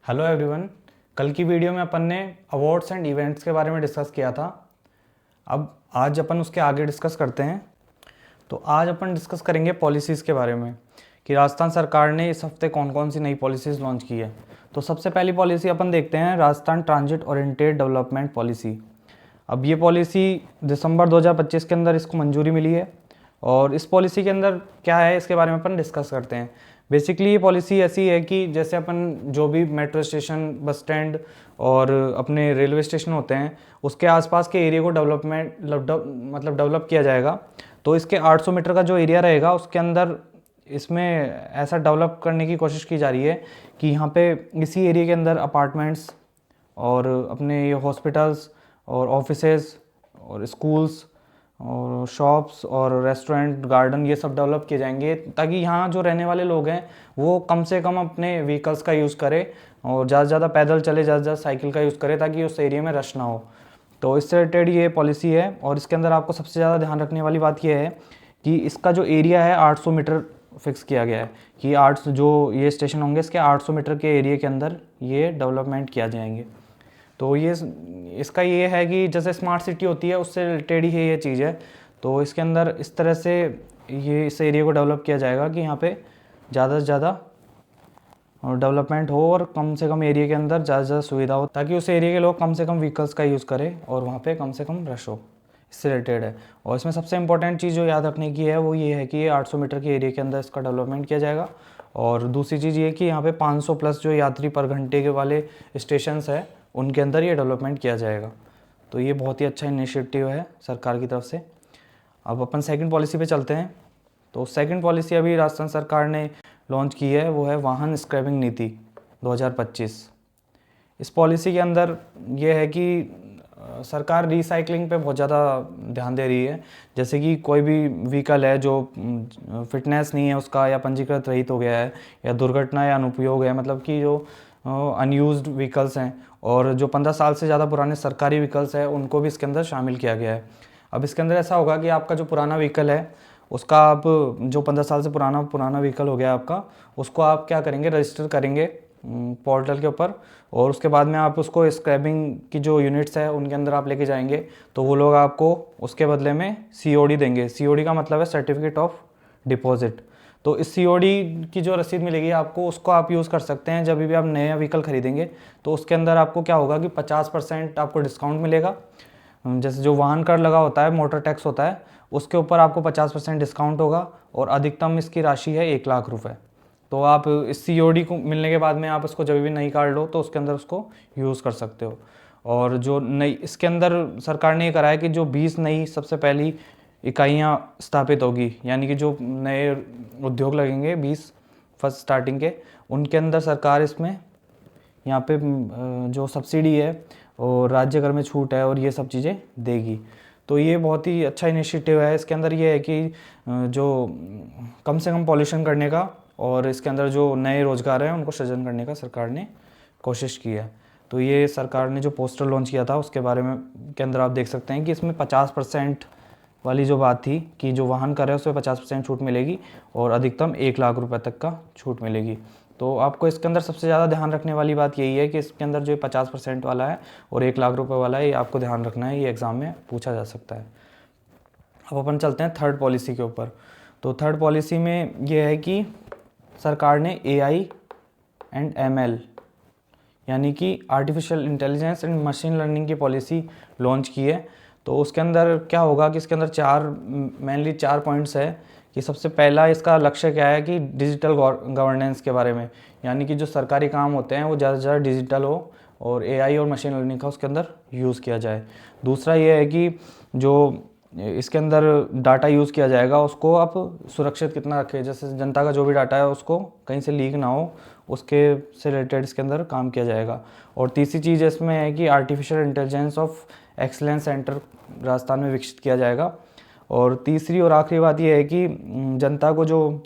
Hello everyone. कल की video में अपन ने अवार्ड्स एंड इवेंट्स के बारे में डिस्कस किया था। अब आज अपन उसके आगे डिस्कस करते हैं। तो आज अपन डिस्कस करेंगे पॉलिसीज़ के बारे में कि राजस्थान सरकार ने इस हफ्ते कौन कौन सी नई पॉलिसीज़ लॉन्च की है। तो सबसे पहली पॉलिसी अपन देखते हैं Rajasthan transit oriented development policy. अब ये पॉलिसी दिसंबर 2025 के अंदर इसको मंजूरी मिली है और इस पॉलिसी के अंदर क्या है इसके बारे में अपन डिस्कस करते हैं। बेसिकली ये पॉलिसी ऐसी है कि जैसे अपन जो भी मेट्रो स्टेशन, बस स्टैंड और अपने रेलवे स्टेशन होते हैं उसके आसपास के एरिया को डेवलप किया जाएगा। तो इसके 800 मीटर का जो एरिया रहेगा उसके अंदर इसमें ऐसा डेवलप करने की कोशिश की जा रही है कि यहाँ पे इसी एरिया के अंदर अपार्टमेंट्स और अपने ये हॉस्पिटल्स और ऑफिसेज और स्कूल्स और शॉप्स और रेस्टोरेंट, गार्डन ये सब डेवलप किए जाएंगे ताकि यहाँ जो रहने वाले लोग हैं वो कम से कम अपने व्हीकल्स का यूज़ करें और ज़्यादा से ज़्यादा पैदल चले, ज़्यादा से ज़्यादा साइकिल का यूज़ करें ताकि उस एरिया में रश ना हो। तो इससे रिलेटेड ये पॉलिसी है और इसके अंदर आपको सबसे ज़्यादा ध्यान रखने वाली बात यह है कि इसका जो एरिया है 800 मीटर फिक्स किया गया है कि 800 जो ये स्टेशन होंगे इसके 800 मीटर के एरिया के अंदर ये डेवलपमेंट किया जाएंगे। तो ये इसका ये है कि जैसे स्मार्ट सिटी होती है उससे रिलेटेड ही ये चीज़ है। तो इसके अंदर इस तरह से ये इस एरिया को डेवलप किया जाएगा कि यहाँ पे ज़्यादा से ज़्यादा डेवलपमेंट हो और कम से कम एरिया के अंदर ज़्यादा से ज़्यादा सुविधा हो ताकि उस एरिया के लोग कम से कम व्हीकल्स का यूज़ करें और वहाँ पे कम से कम रश हो। इससे रिलेटेड है। और इसमें सबसे इंपॉर्टेंट चीज़ जो याद रखने की है वो ये है कि ये 800 मीटर के एरिया के अंदर इसका डेवलपमेंट किया जाएगा। और दूसरी चीज़ ये कि यहाँ पे 500 प्लस जो यात्री पर घंटे के वाले स्टेशंस है उनके अंदर ये डेवलपमेंट किया जाएगा। तो ये बहुत ही अच्छा इनिशिएटिव है सरकार की तरफ से। अब अपन सेकंड पॉलिसी पे चलते हैं। तो सेकंड पॉलिसी अभी राजस्थान सरकार ने लॉन्च की है वो है वाहन स्क्रैपिंग नीति 2025। इस पॉलिसी के अंदर ये है कि सरकार रिसाइकलिंग पे बहुत ज़्यादा ध्यान दे रही है। जैसे कि कोई भी व्हीकल है जो फिटनेस नहीं है उसका या पंजीकृत रहित हो गया है या दुर्घटना या अनुपयोग है, मतलब कि जो अनयूज्ड व्हीकल्स हैं और जो 15 साल से ज़्यादा पुराने सरकारी व्हीकल्स हैं उनको भी इसके अंदर शामिल किया गया है। अब इसके अंदर ऐसा होगा कि आपका जो पुराना व्हीकल है उसका आप जो 15 साल से पुराना व्हीकल हो गया आपका, उसको आप क्या करेंगे, रजिस्टर करेंगे पोर्टल के ऊपर और उसके बाद में आप उसको स्क्रैपिंग की जो यूनिट्स है उनके अंदर आप लेके जाएंगे तो वो लोग आपको उसके बदले में COD देंगे। COD का मतलब है सर्टिफिकेट ऑफ डिपॉजिट। तो इस COD की जो रसीद मिलेगी आपको उसको आप यूज़ कर सकते हैं जब भी आप नया व्हीकल खरीदेंगे। तो उसके अंदर आपको क्या होगा कि 50% आपको डिस्काउंट मिलेगा। जैसे जो वाहन कर लगा होता है, मोटर टैक्स होता है, उसके ऊपर आपको 50% डिस्काउंट होगा और अधिकतम इसकी राशि है 1 लाख रुपए। तो आप इस COD को मिलने के बाद में आप उसको जब भी नई कार लो तो उसके अंदर उसको यूज़ कर सकते हो। और जो नई इसके अंदर सरकार ने ये करा है कि जो 20 नई सबसे पहली इकाइयाँ स्थापित होगी, यानी कि जो नए उद्योग लगेंगे 20 फर्स्ट स्टार्टिंग के, उनके अंदर सरकार इसमें यहाँ पे जो सब्सिडी है और राज्य कर में छूट है और ये सब चीज़ें देगी। तो ये बहुत ही अच्छा इनिशिएटिव है। इसके अंदर ये है कि जो कम से कम पॉल्यूशन करने का और इसके अंदर जो नए रोजगार हैं उनको सृजन करने का सरकार ने कोशिश की है। तो ये सरकार ने जो पोस्टर लॉन्च किया था उसके बारे में के अंदर आप देख सकते हैं कि इसमें 50% वाली जो बात थी कि जो वाहन कर है उसमें 50% छूट मिलेगी और अधिकतम 1 लाख रुपए तक का छूट मिलेगी। तो आपको इसके अंदर सबसे ज़्यादा ध्यान रखने वाली बात यही है कि इसके अंदर जो 50% वाला है और 1 लाख रुपए वाला है ये आपको ध्यान रखना है, ये एग्ज़ाम में पूछा जा सकता है। अब अपन चलते हैं थर्ड पॉलिसी के ऊपर। तो थर्ड पॉलिसी में ये है कि सरकार ने AI एंड ML यानी कि artificial intelligence and machine learning की पॉलिसी लॉन्च की है। तो उसके अंदर क्या होगा कि इसके अंदर मेनली चार पॉइंट्स है कि सबसे पहला इसका लक्ष्य क्या है कि डिजिटल गवर्नेंस के बारे में, यानी कि जो सरकारी काम होते हैं वो ज़्यादा से ज़्यादा डिजिटल हो और AI और मशीन लर्निंग का उसके अंदर यूज़ किया जाए। दूसरा ये है कि जो इसके अंदर डाटा यूज़ किया जाएगा उसको आप सुरक्षित कितना रखें, जैसे जनता का जो भी डाटा है उसको कहीं से लीक ना हो, उसके से रिलेटेड इसके अंदर काम किया जाएगा। और तीसरी चीज़ इसमें है कि artificial intelligence of excellence centre Rajasthan में विकसित किया जाएगा। और तीसरी और आखिरी बात यह है कि जनता को जो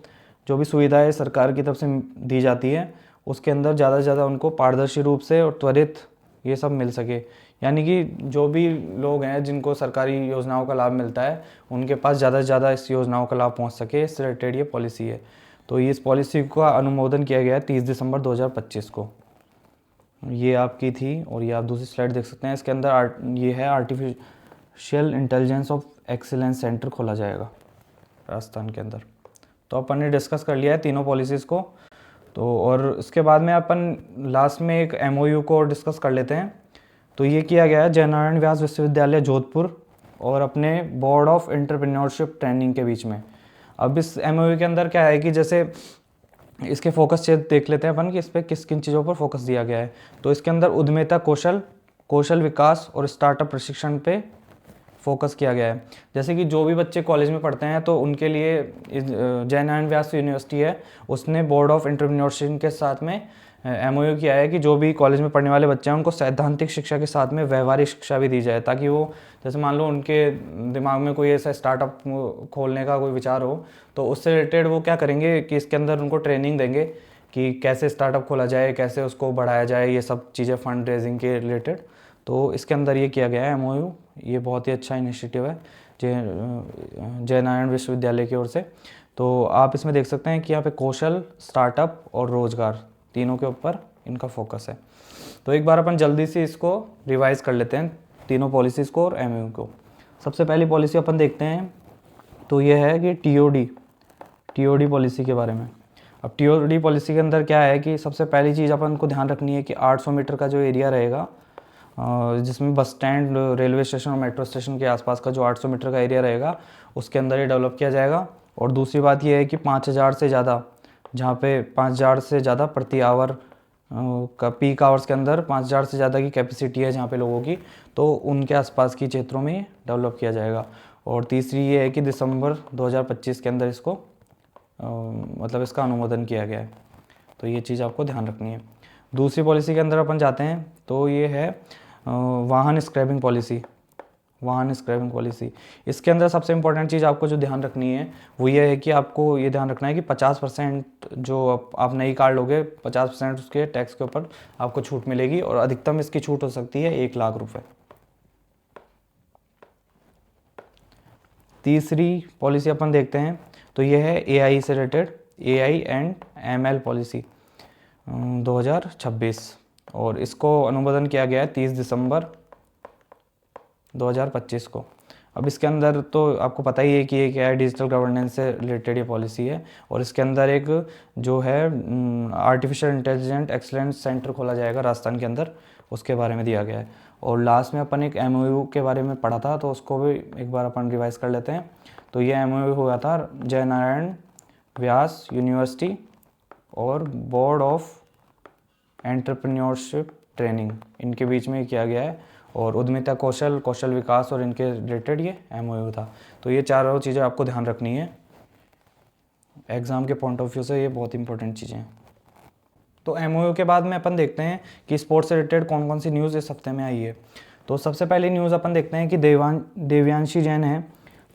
भी सुविधाएं सरकार की तरफ से दी जाती है उसके अंदर ज़्यादा से ज़्यादा उनको पारदर्शी रूप से और त्वरित ये सब मिल सके, यानी कि जो भी लोग हैं जिनको सरकारी योजनाओं का लाभ मिलता है उनके पास ज़्यादा से ज़्यादा इस योजनाओं का लाभ पहुंच सके, इससे रिलेटेड ये पॉलिसी है। तो इस पॉलिसी का अनुमोदन किया गया है 30 दिसंबर 2025 को। ये आपकी थी, और ये आप दूसरी स्लाइड देख सकते हैं। इसके अंदर ये है artificial intelligence of excellence centre खोला जाएगा राजस्थान के अंदर। तो अपन ने डिस्कस कर लिया है तीनों पॉलिसीज़ को। तो और इसके बाद में अपन लास्ट में एक एमओयू को डिस्कस कर लेते हैं। तो ये किया गया है जयनारायण व्यास विश्वविद्यालय जोधपुर और अपने बोर्ड ऑफ एंटरप्रेन्योरशिप ट्रेनिंग के बीच में। अब इस एमओयू के अंदर क्या है कि जैसे इसके फोकस क्षेत्र देख लेते हैं अपन कि इस पर किस किन चीज़ों पर फोकस दिया गया है। तो इसके अंदर उद्यमिता कौशल विकास और स्टार्टअप प्रशिक्षण पे फोकस किया गया है। जैसे कि जो भी बच्चे कॉलेज में पढ़ते हैं तो उनके लिए जयनारायण व्यास यूनिवर्सिटी है, उसने बोर्ड ऑफ एंटरप्रेन्योरशिप के साथ में एमओयू किया है कि जो भी कॉलेज में पढ़ने वाले बच्चे हैं उनको सैद्धांतिक शिक्षा के साथ में व्यवहारिक शिक्षा भी दी जाए, ताकि वो जैसे मान लो उनके दिमाग में कोई ऐसा स्टार्टअप खोलने का कोई विचार हो तो उससे रिलेटेड वो क्या करेंगे कि इसके अंदर उनको ट्रेनिंग देंगे कि कैसे स्टार्टअप खोला जाए, कैसे उसको बढ़ाया जाए, ये सब चीज़ें फंड रेजिंग के रिलेटेड। तो इसके अंदर ये किया गया है एमओयू। ये बहुत ही अच्छा इनिशिएटिव है जयनारायण विश्वविद्यालय की ओर से। तो आप इसमें देख सकते हैं कि यहाँ पे कौशल, स्टार्टअप और रोजगार तीनों के ऊपर इनका फोकस है। तो एक बार अपन जल्दी से इसको रिवाइज कर लेते हैं, तीनों पॉलिसीज़ को और एमओयू को। सबसे पहली पॉलिसी अपन देखते हैं तो ये है कि टीओडी पॉलिसी के बारे में। अब टीओडी पॉलिसी के अंदर क्या है कि सबसे पहली चीज़ अपन को ध्यान रखनी है कि 800 मीटर का जो एरिया रहेगा, जिसमें बस स्टैंड, रेलवे स्टेशन और मेट्रो स्टेशन के आसपास का जो 800 मीटर का एरिया रहेगा उसके अंदर ये डेवलप किया जाएगा। और दूसरी बात ये है कि 5000 से ज़्यादा, जहाँ पे 5000 से ज़्यादा प्रति आवर का पीक आवर्स के अंदर 5000 से ज़्यादा की कैपेसिटी है जहाँ पे लोगों की, तो उनके आसपास की क्षेत्रों में डेवलप किया जाएगा। और तीसरी ये है कि दिसंबर 2025 के अंदर इसको मतलब इसका अनुमोदन किया गया है। तो ये चीज़ आपको ध्यान रखनी है। दूसरी पॉलिसी के अंदर अपन जाते हैं तो ये है वाहन स्क्रैपिंग पॉलिसी। इसके अंदर सबसे इम्पोर्टेंट चीज़ आपको जो ध्यान रखनी है वो ये है कि आपको ये ध्यान रखना है कि 50% जो आप नई कार लोगे 50% उसके टैक्स के ऊपर आपको छूट मिलेगी, और अधिकतम इसकी छूट हो सकती है 1 लाख रुपए। तीसरी पॉलिसी अपन देखते हैं तो ये है एआई से related, AI and ML policy 2026, और इसको अनुमोदन किया गया है 30 दिसंबर 2025 को। अब इसके अंदर तो आपको पता ही है कि ये क्या है, डिजिटल गवर्नेंस से रिलेटेड ये पॉलिसी है। और इसके अंदर एक जो है आर्टिफिशियल इंटेलिजेंट एक्सीलेंस सेंटर खोला जाएगा राजस्थान के अंदर, उसके बारे में दिया गया है। और लास्ट में अपन एक एमओयू के बारे में पढ़ा था तो उसको भी एक बार अपन रिवाइज कर लेते हैं। तो ये एमओयू हुआ था जयनारायण व्यास यूनिवर्सिटी और बोर्ड ऑफ एंटरप्रेन्योरशिप ट्रेनिंग, इनके बीच में किया गया है। और उद्यमिता कौशल विकास और इनके रिलेटेड ये एमओयू था। तो ये चारों चीज़ें आपको ध्यान रखनी है, एग्ज़ाम के पॉइंट ऑफ व्यू से ये बहुत इंपॉर्टेंट चीज़ें हैं। तो एमओयू के बाद में अपन देखते हैं कि स्पोर्ट्स से रिलेटेड कौन कौन सी न्यूज़ इस हफ्ते में आई है। तो सबसे पहली न्यूज़ अपन देखते हैं कि देव्यांशी जैन है,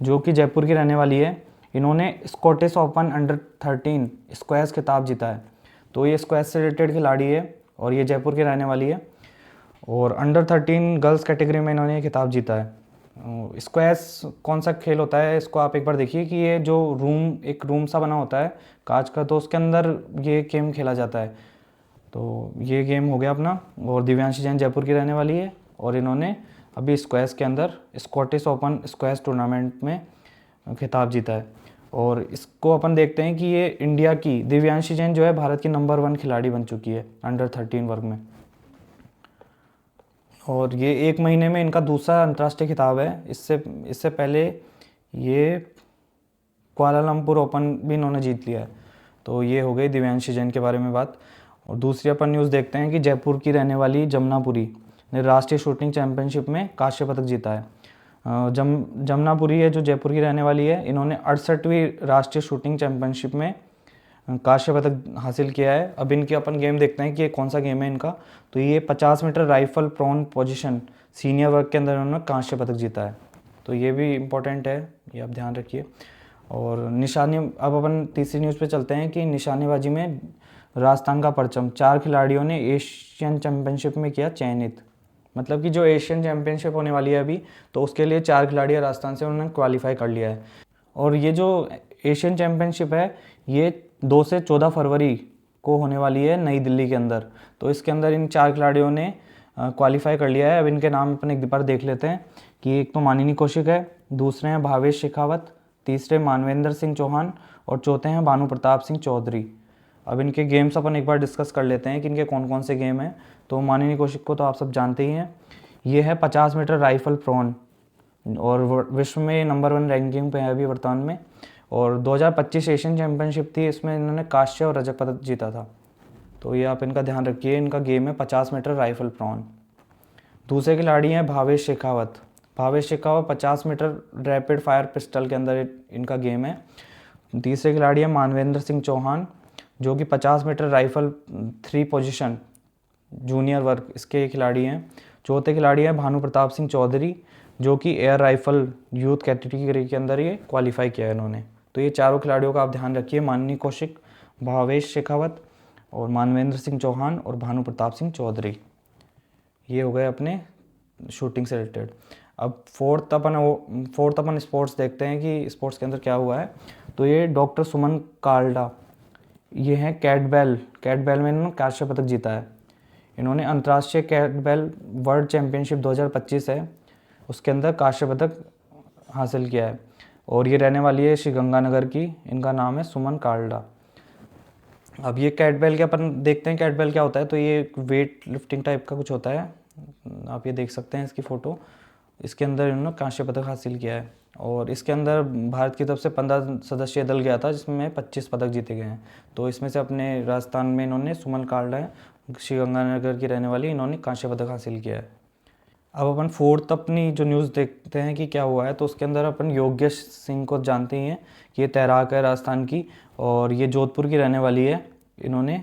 जो कि जयपुर की रहने वाली है। इन्होंने स्कॉटिश ओपन अंडर-13 स्क्वैश खिताब जीता है। तो ये स्क्वैश से रिलेटेड खिलाड़ी है और ये जयपुर की रहने वाली है। और अंडर-13 गर्ल्स कैटेगरी में इन्होंने खिताब जीता है। स्क्वैश कौन सा खेल होता है, इसको आप एक बार देखिए कि ये जो एक रूम सा बना होता है कांच का, तो उसके अंदर ये गेम खेला जाता है। तो ये गेम हो गया अपना। और दिव्यांशी जैन जयपुर की रहने वाली है और इन्होंने अभी स्क्वैश के अंदर स्कॉटिश ओपन स्क्वैश टूर्नामेंट में खिताब जीता है। और इसको अपन देखते हैं कि ये इंडिया की दिव्यांशी जैन जो है भारत की नंबर 1 खिलाड़ी बन चुकी है अंडर-13 वर्ग में। और ये 1 महीने में इनका दूसरा अंतर्राष्ट्रीय खिताब है। इससे पहले ये कुआलालंपुर ओपन भी इन्होंने जीत लिया है। तो ये हो गई दिव्यांशी जैन के बारे में बात। और दूसरी अपन न्यूज़ देखते हैं कि जयपुर की रहने वाली जमुनापुरी ने राष्ट्रीय शूटिंग चैंपियनशिप में कांस्य पदक जीता है। जमुनापुरी है जो जयपुर की रहने वाली है, इन्होंने 68वीं राष्ट्रीय शूटिंग चैंपियनशिप में कांस्य पदक हासिल किया है। अब इनके अपन गेम देखते हैं कि ये कौन सा गेम है इनका। तो ये 50 meter rifle prone position senior वर्ग के अंदर इन्होंने कांस्य पदक जीता है। तो ये भी इम्पोर्टेंट है, ये आप ध्यान रखिए। और अब अपन तीसरी न्यूज़ पे चलते हैं कि निशानेबाजी में राजस्थान का परचम 4 खिलाड़ियों ने एशियन चैंपियनशिप में किया चयनित। मतलब कि जो एशियन चैंपियनशिप होने वाली है अभी, तो उसके लिए 4 खिलाड़ी राजस्थान से उन्होंने क्वालिफाई कर लिया है। और ये जो एशियन चैंपियनशिप है ये 2 से 14 फरवरी को होने वाली है नई दिल्ली के अंदर। तो इसके अंदर इन 4 खिलाड़ियों ने क्वालिफाई कर लिया है। अब इनके नाम अपन एक बार देख लेते हैं कि एक तो मानिनी कौशिक है, दूसरे हैं भावेश शेखावत, तीसरे मानवेंद्र सिंह चौहान और चौथे हैं भानु प्रताप सिंह चौधरी। अब इनके गेम्स अपन एक बार डिस्कस कर लेते हैं कि इनके कौन कौन से गेम हैं। तो मानिनी कौशिक को तो आप सब जानते ही हैं, ये है 50 मीटर राइफल प्रोन और विश्व में नंबर 1 रैंकिंग पे है अभी वर्तमान में। और 2025 एशियन चैम्पियनशिप थी, इसमें इन्होंने कांस्य और रजत पदक जीता था। तो ये आप इनका ध्यान रखिए, इनका गेम है 50 मीटर राइफल प्रोन। दूसरे खिलाड़ी हैं Bhavesh Shekhawat. Bhavesh Shekhawat 50 meter rapid fire pistol के अंदर इनका गेम है। तीसरे खिलाड़ी हैं मानवेंद्र सिंह चौहान, जो कि 50 मीटर राइफल 3 पोजीशन जूनियर वर्ग इसके खिलाड़ी हैं। चौथे खिलाड़ी हैं भानु प्रताप सिंह चौधरी, जो कि एयर राइफल यूथ कैटेगरी के अंदर ये क्वालिफाई किया है इन्होंने। तो ये चारों खिलाड़ियों का आप ध्यान रखिए, मानिनी कौशिक, भावेश शेखावत और मानवेंद्र सिंह चौहान और भानु प्रताप सिंह चौधरी। ये हो गए अपने शूटिंग से रिलेटेड। अब फोर्थ अपन स्पोर्ट्स देखते हैं कि स्पोर्ट्स के अंदर क्या हुआ है। तो ये डॉक्टर सुमन काल्डा, ये हैं कैटबेल में इन्होंने कांस्य पदक जीता है। इन्होंने अंतर्राष्ट्रीय कैटबेल वर्ल्ड चैम्पियनशिप 2025 है, उसके अंदर कांस्य पदक हासिल किया है और ये रहने वाली है श्री गंगानगर की। इनका नाम है सुमन काल्डा। अब ये कैटबेल के अपन देखते हैं कैटबेल क्या होता है। तो ये वेट लिफ्टिंग टाइप का कुछ होता है, आप ये देख सकते हैं इसकी फ़ोटो। इसके अंदर इन्होंने कांस्य पदक हासिल किया है और इसके अंदर भारत की तरफ से 15 सदस्यीय दल गया था, जिसमें 25 पदक जीते गए हैं। तो इसमें से अपने राजस्थान में इन्होंने सुमन काल्डा है, श्रीगंगानगर की रहने वाली, इन्होंने कांस्य पदक हासिल किया है। अब अपन फोर्थ अपनी जो न्यूज़ देखते हैं कि क्या हुआ है। तो उसके अंदर अपन योगेश सिंह को जानते ही हैं कि ये तैराक है राजस्थान की और ये जोधपुर की रहने वाली है। इन्होंने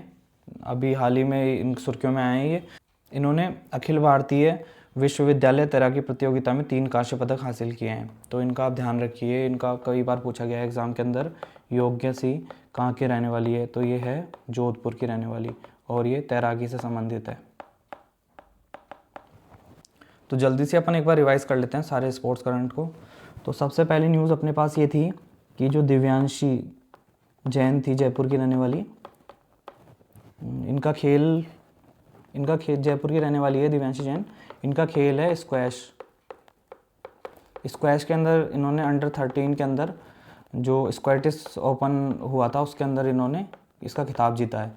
अभी हाल ही में इन सुर्खियों में आए हैं ये। इन्होंने अखिल भारतीय विश्वविद्यालय तैराकी प्रतियोगिता में 3 कांस्य पदक हासिल किए हैं। तो इनका आप ध्यान रखिए, इनका कई बार पूछा गया है एग्ज़ाम के अंदर। योग्य सिंह कहाँ की रहने वाली है, तो ये है जोधपुर की रहने वाली और ये तैराकी से संबंधित है। तो जल्दी से अपन एक बार रिवाइज कर लेते हैं सारे स्पोर्ट्स करंट को। तो सबसे पहली न्यूज़ अपने पास ये थी कि जो दिव्यांशी जैन थी जयपुर की रहने वाली, इनका खेल जयपुर की रहने वाली है दिव्यांशी जैन। इनका खेल है स्क्वैश के अंदर इन्होंने अंडर 13 के अंदर जो स्क्वैटिस ओपन हुआ था उसके अंदर इन्होंने इसका खिताब जीता है।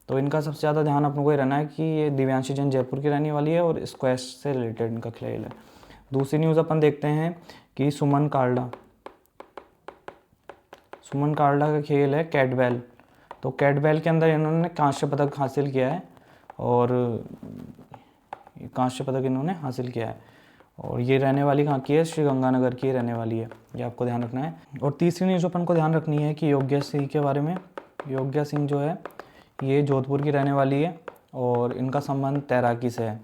तो इनका सबसे ज़्यादा ध्यान अपने को ये रहना है कि ये दिव्यांशी जैन जयपुर की रहने वाली है और स्क्वैश से रिलेटेड इनका खेल है। दूसरी न्यूज़ अपन देखते हैं कि सुमन काल्डा का खेल है कैटबेल। तो कैटबेल के अंदर इन्होंने कांस्य पदक हासिल किया है और ये रहने वाली कहाँ की है, श्रीगंगानगर की रहने वाली है, ये आपको ध्यान रखना है। और तीसरी न्यूज़ अपन को ध्यान रखनी है कि योग्य सिंह के बारे में। योग्य सिंह जो है ये जोधपुर की रहने वाली है और इनका संबंध तैराकी से है।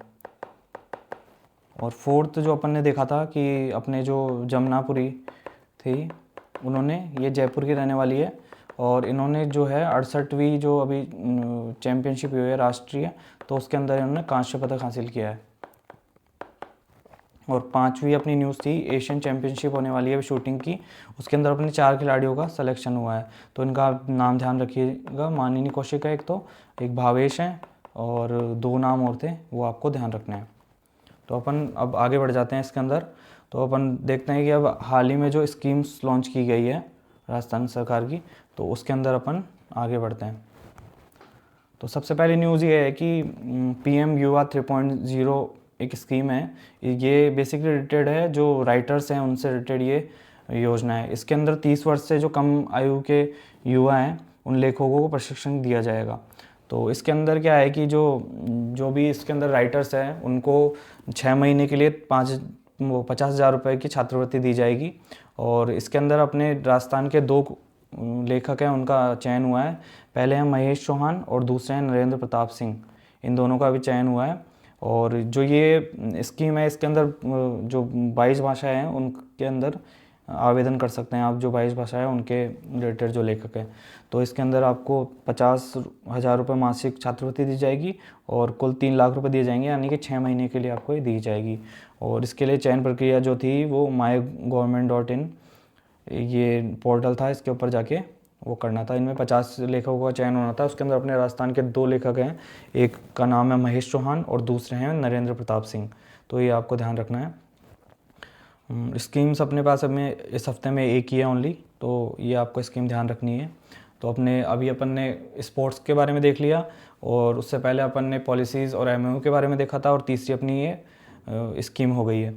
और फोर्थ जो अपन ने देखा था कि अपने जो जमुनापुरी थी, उन्होंने ये जयपुर की रहने वाली है और इन्होंने जो है 68वीं जो अभी चैम्पियनशिप हुई है राष्ट्रीय, तो उसके अंदर इन्होंने कांस्य पदक हासिल किया है। और 5वीं अपनी न्यूज़ थी एशियन चैम्पियनशिप होने वाली है शूटिंग की, उसके अंदर अपने 4 खिलाड़ियों का सिलेक्शन हुआ है। तो इनका आप नाम ध्यान रखिएगा, मानिनी कौशिक है एक भावेश है और 2 नाम और थे, वो आपको ध्यान रखना है। तो अपन अब आगे बढ़ जाते हैं इसके अंदर। तो अपन देखते हैं कि अब हाल ही में जो स्कीम्स लॉन्च की गई है राजस्थान सरकार की, तो उसके अंदर अपन आगे बढ़ते हैं। तो सबसे पहली न्यूज़ ये है कि PM युवा 3.0 एक स्कीम है। ये बेसिकली रिलेटेड है जो राइटर्स हैं उनसे रिलेटेड ये योजना है। इसके अंदर 30 वर्ष से जो कम आयु के युवा हैं उन लेखकों को प्रशिक्षण दिया जाएगा। तो इसके अंदर क्या है कि जो भी इसके अंदर राइटर्स हैं उनको 6 महीने के लिए 50,000 रुपये की छात्रवृत्ति दी जाएगी। और इसके अंदर अपने राजस्थान के 2 लेखक हैं, उनका चयन हुआ है। पहले हैं महेश चौहान और दूसरे हैं नरेंद्र प्रताप सिंह, इन दोनों का भी चयन हुआ है। और जो ये स्कीम है इसके अंदर जो 22 भाषाएं हैं उनके अंदर आवेदन कर सकते हैं आप, जो 22 भाषा है उनके रिलेटेड जो लेखक हैं। तो इसके अंदर आपको 50,000 रुपये मासिक छात्रवृत्ति दी जाएगी और कुल 3 लाख रुपए दिए जाएंगे, यानी कि 6 महीने के लिए आपको ये दी जाएगी। और इसके लिए चयन प्रक्रिया जो थी वो mygovernment.in ये पोर्टल था, इसके ऊपर जाके वो करना था। इनमें 50 लेखकों का चयन होना था। उसके अंदर अपने राजस्थान के 2 लेखक हैं, एक का नाम है महेश चौहान और दूसरे हैं नरेंद्र प्रताप सिंह। तो ये आपको ध्यान रखना है। स्कीम्स अपने पास हमें इस हफ्ते में एक ही है ओनली, तो ये आपको स्कीम ध्यान रखनी है। तो अपने अभी अपन ने स्पोर्ट्स के बारे में देख लिया, और उससे पहले अपन ने पॉलिसीज़ और एमओयू के बारे में देखा था, और तीसरी अपनी ये स्कीम हो गई है।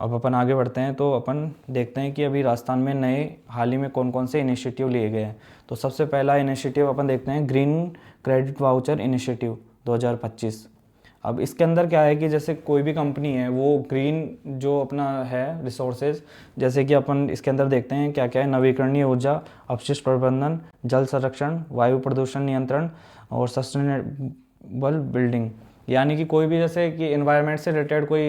अब अपन आगे बढ़ते हैं, तो अपन देखते हैं कि अभी राजस्थान में नए हाल ही में कौन कौन से इनिशिएटिव लिए गए हैं। तो सबसे पहला इनिशिएटिव अपन देखते हैं ग्रीन क्रेडिट वाउचर इनिशिएटिव 2025। अब इसके अंदर क्या है कि जैसे कोई भी कंपनी है वो ग्रीन जो अपना है रिसोर्सेज, जैसे कि अपन इसके अंदर देखते हैं क्या क्या है, नवीकरणीय ऊर्जा, अपशिष्ट प्रबंधन, जल संरक्षण, वायु प्रदूषण नियंत्रण और सस्टेनेबल बिल्डिंग। यानी कि कोई भी जैसे कि एनवायरनमेंट से रिलेटेड कोई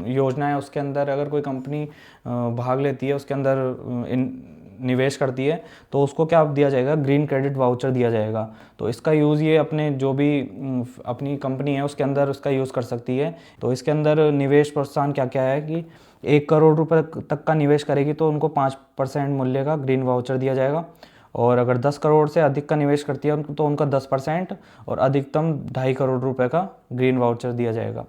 योजना है, उसके अंदर अगर कोई कंपनी भाग लेती है, उसके अंदर निवेश करती है, तो उसको क्या दिया जाएगा, ग्रीन क्रेडिट वाउचर दिया जाएगा। तो इसका यूज़ ये अपने जो भी अपनी कंपनी है उसके अंदर उसका यूज़ कर सकती है। तो इसके अंदर निवेश प्रोत्साहन क्या क्या है कि 1 करोड़ रुपए तक का निवेश करेगी तो उनको 5% मूल्य का ग्रीन वाउचर दिया जाएगा, और अगर 10 करोड़ से अधिक का निवेश करती है तो उनका 10% और अधिकतम 2.5 करोड़ रुपए का ग्रीन वाउचर दिया जाएगा।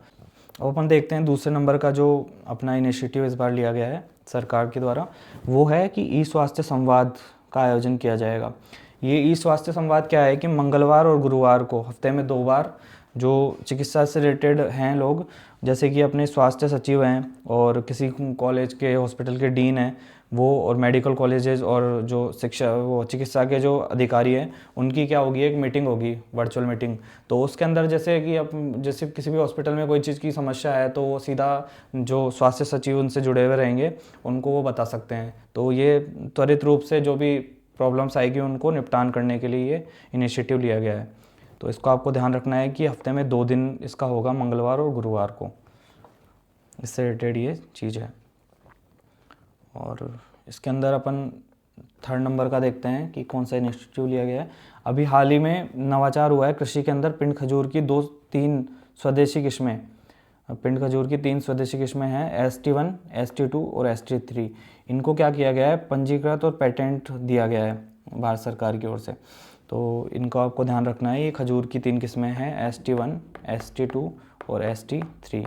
अब अपन देखते हैं दूसरे नंबर का जो अपना इनिशिएटिव इस बार लिया गया है सरकार के द्वारा, वो है कि ई स्वास्थ्य संवाद का आयोजन किया जाएगा। ये ई स्वास्थ्य संवाद क्या है कि मंगलवार और गुरुवार को हफ्ते में 2 बार जो चिकित्सा से रिलेटेड हैं लोग, जैसे कि अपने स्वास्थ्य सचिव हैं और किसी कॉलेज के हॉस्पिटल के डीन हैं वो, और मेडिकल कॉलेजेस और जो शिक्षा वो चिकित्सा के जो अधिकारी हैं, उनकी क्या होगी, एक मीटिंग होगी, वर्चुअल मीटिंग। तो उसके अंदर जैसे कि अब जैसे किसी भी हॉस्पिटल में कोई चीज़ की समस्या है तो वो सीधा जो स्वास्थ्य सचिव उनसे जुड़े हुए रहेंगे, उनको वो बता सकते हैं। तो ये त्वरित रूप से जो भी प्रॉब्लम्स आएगी उनको निपटान करने के लिए ये इनिशिएटिव लिया गया है। तो इसको आपको ध्यान रखना है कि हफ्ते में 2 दिन इसका होगा, मंगलवार और गुरुवार को। इससे रिलेटेड ये चीज़ है। और इसके अंदर अपन 3rd नंबर का देखते हैं कि कौन सा इनिशिएटिव लिया गया है। अभी हाल ही में नवाचार हुआ है कृषि के अंदर। पिंड खजूर की 3 स्वदेशी किस्में, पिंड खजूर की 3 स्वदेशी किस्में हैं, ST1, ST2 और ST3। इनको क्या किया गया है, पंजीकृत और पेटेंट दिया गया है भारत सरकार की ओर से। तो इनको आपको ध्यान रखना है। ये खजूर की 3 किस्में हैं, ST1, ST2 और ST3।